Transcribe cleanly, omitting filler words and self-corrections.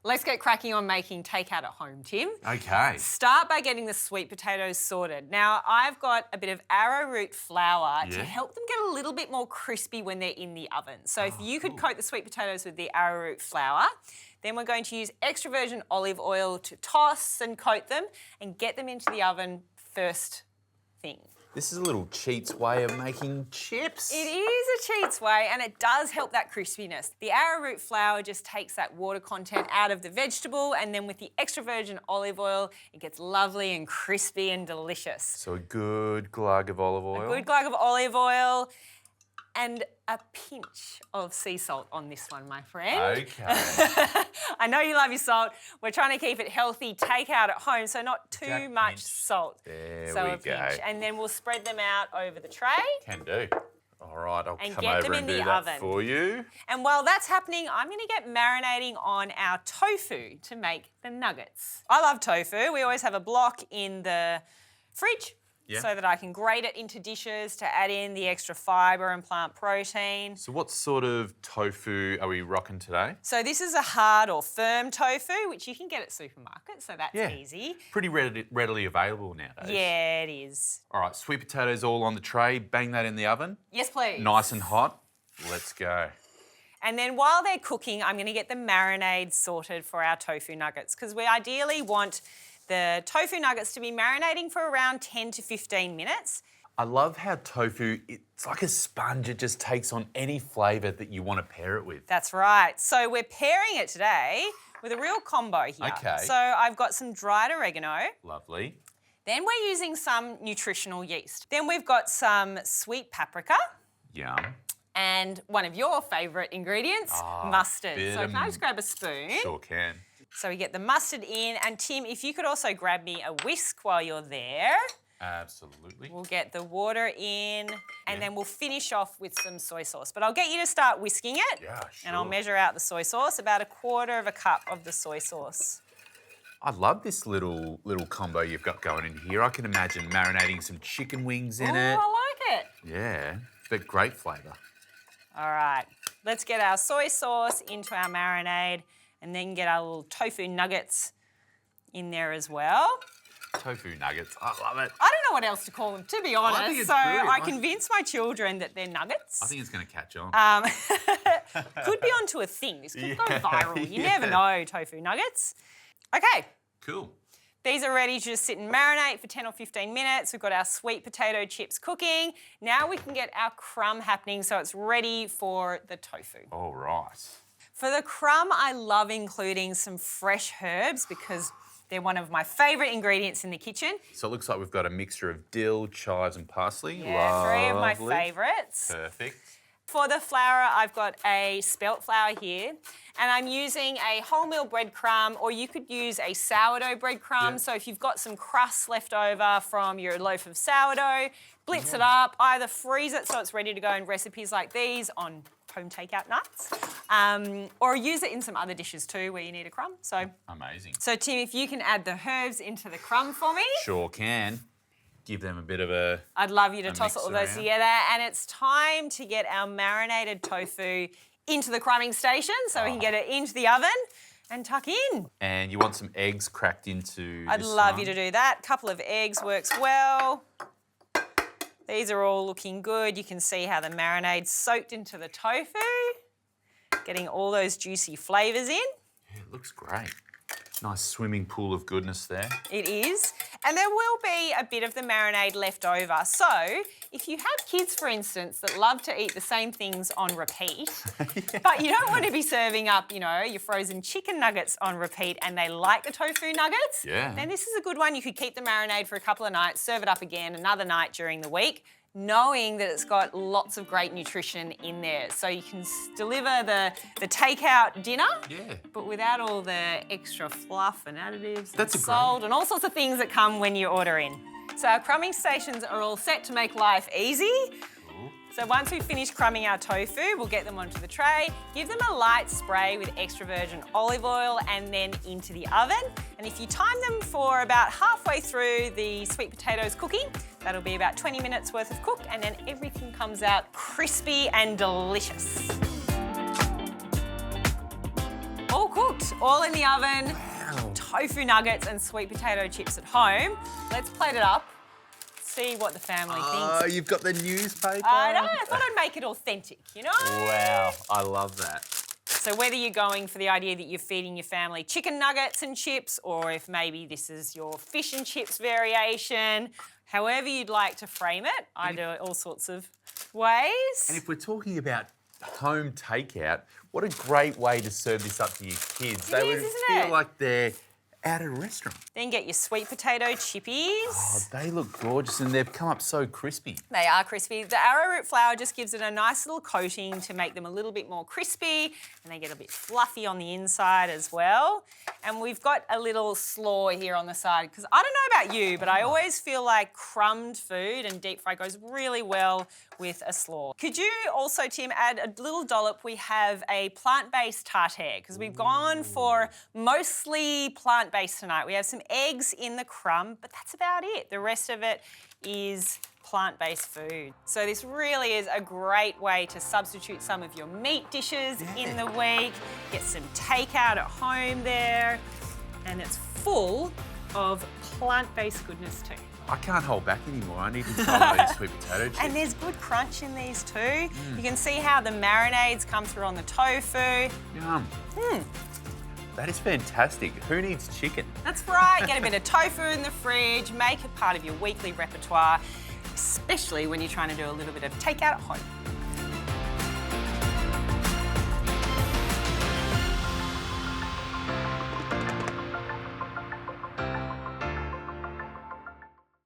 Let's get cracking on making takeout at home, Tim. Okay. Start by getting the sweet potatoes sorted. Now, I've got a bit of arrowroot flour to help them get a little bit more crispy when they're in the oven. So if you could coat the sweet potatoes with the arrowroot flour, then we're going to use extra virgin olive oil to toss and coat them and get them into the oven first thing. This is a little cheats way of making chips. It is a cheats way and it does help that crispiness. The arrowroot flour just takes that water content out of the vegetable, and then with the extra virgin olive oil, it gets lovely and crispy and delicious. So a good glug of olive oil. A good glug of olive oil and a pinch of sea salt on this one, my friend. Okay. I know you love your salt. We're trying to keep it healthy, takeout at home, so not too much salt. There so we a go. pinch. And then we'll spread them out over the tray. Can do. All right, I'll And come get over them in and do the that oven. for you. And while that's happening, I'm going to get marinating on our tofu to make the nuggets. I love tofu. We always have a block in the fridge so that I can grate it into dishes to add in the extra fibre and plant protein. So what sort of tofu are we rocking today? So this is a hard or firm tofu, which you can get at supermarkets, so that's easy. Pretty readily available nowadays. Yeah, it is. All right, sweet potatoes all on the tray. Bang that in the oven. Yes, please. Nice and hot. Let's go. And then while they're cooking, I'm going to get the marinade sorted for our tofu nuggets, because we ideally want the tofu nuggets to be marinating for around 10 to 15 minutes. I love how tofu, it's like a sponge. It just takes on any flavour that you want to pair it with. That's right. So we're pairing it today with a real combo here. Okay. So I've got some dried oregano. Lovely. Then we're using some nutritional yeast. Then we've got some sweet paprika. Yum. And one of your favourite ingredients, mustard. So can I just grab a spoon? Sure can. So we get the mustard in. And Tim, if you could also grab me a whisk while you're there. Absolutely. We'll get the water in and then we'll finish off with some soy sauce. But I'll get you to start whisking it. Yeah, sure. And I'll measure out the soy sauce, about 1/4 cup of the soy sauce. I love this little combo you've got going in here. I can imagine marinating some chicken wings in it. Oh, I like it. Yeah, but great flavour. All right, let's get our soy sauce into our marinade and then get our little tofu nuggets in there as well. Tofu nuggets, I love it. I don't know what else to call them, to be honest. I think it's so brilliant. I convinced my children that they're nuggets. I think it's going to catch on. Could be onto a thing. This could go viral. You Yeah. never know, tofu nuggets. Okay. Cool. These are ready to just sit and marinate for 10 or 15 minutes. We've got our sweet potato chips cooking. Now we can get our crumb happening so it's ready for the tofu. All right. For the crumb, I love including some fresh herbs because they're one of my favourite ingredients in the kitchen. So it looks like we've got a mixture of dill, chives and parsley. Yeah, 3 of my Lovely. favourites. Perfect. For the flour, I've got a spelt flour here, and I'm using a wholemeal breadcrumb, or you could use a sourdough breadcrumb. Yeah. So if you've got some crust left over from your loaf of sourdough, blitz it up, either freeze it so it's ready to go in recipes like these on home takeout nights, or use it in some other dishes too where you need a crumb. So Amazing. Tim, if you can add the herbs into the crumb for me. Sure can. Give them a bit of a... I'd love you to toss mix all those around. together. And it's time to get our marinated tofu into the crumbing station so we can get it into the oven and tuck in. And you want some eggs cracked into I'd this love one? you to do that. Couple of eggs works well. These are all looking good. You can see how the marinade's soaked into the tofu, getting all those juicy flavours in. Yeah, it looks great. Nice swimming pool of goodness there. It is. And there will be a bit of the marinade left over. So if you have kids, for instance, that love to eat the same things on repeat, but you don't want to be serving up, your frozen chicken nuggets on repeat and they like the tofu nuggets, then this is a good one. You could keep the marinade for a couple of nights, serve it up again another night during the week, knowing that it's got lots of great nutrition in there. So you can deliver the takeout dinner, but without all the extra fluff and additives and salt and all sorts of things that come when you order in. So our crumbing stations are all set to make life easy. So once we've finished crumbing our tofu, we'll get them onto the tray, give them a light spray with extra virgin olive oil and then into the oven. And if you time them for about halfway through the sweet potatoes cooking, that'll be about 20 minutes worth of cook and then everything comes out crispy and delicious. All cooked. all in the oven. Wow. Tofu nuggets and sweet potato chips at home. Let's plate it up. See what the family Oh, thinks. you've got the newspaper. I know, I thought I'd make it authentic, you know? Wow, I love that. So whether you're going for the idea that you're feeding your family chicken nuggets and chips, or if maybe this is your fish and chips variation, however you'd like to frame it, I do it all sorts of ways. And if we're talking about home takeout, what a great way to serve this up to your kids. They would isn't feel it? like they're at a restaurant. Then get your sweet potato chippies. Oh, they look gorgeous and they've come up so crispy. They are crispy. The arrowroot flour just gives it a nice little coating to make them a little bit more crispy, and they get a bit fluffy on the inside as well. And we've got a little slaw here on the side, because I don't know about you, but I always feel like crumbed food and deep fry goes really well with a slaw. Could you also, Tim, add a little dollop? We have a plant-based tartare, because we've gone for mostly plant-based tonight. We have some eggs in the crumb, but that's about it. The rest of it is plant-based food. So this really is a great way to substitute some of your meat dishes in the week, get some takeout at home there, and it's full of plant-based goodness too. I can't hold back anymore. I need to try these sweet potato chips. And there's good crunch in these too. You can see how the marinades come through on the tofu. Yum. That is fantastic. Who needs chicken? That's right, get a bit of tofu in the fridge, make it part of your weekly repertoire, especially when you're trying to do a little bit of takeout at home.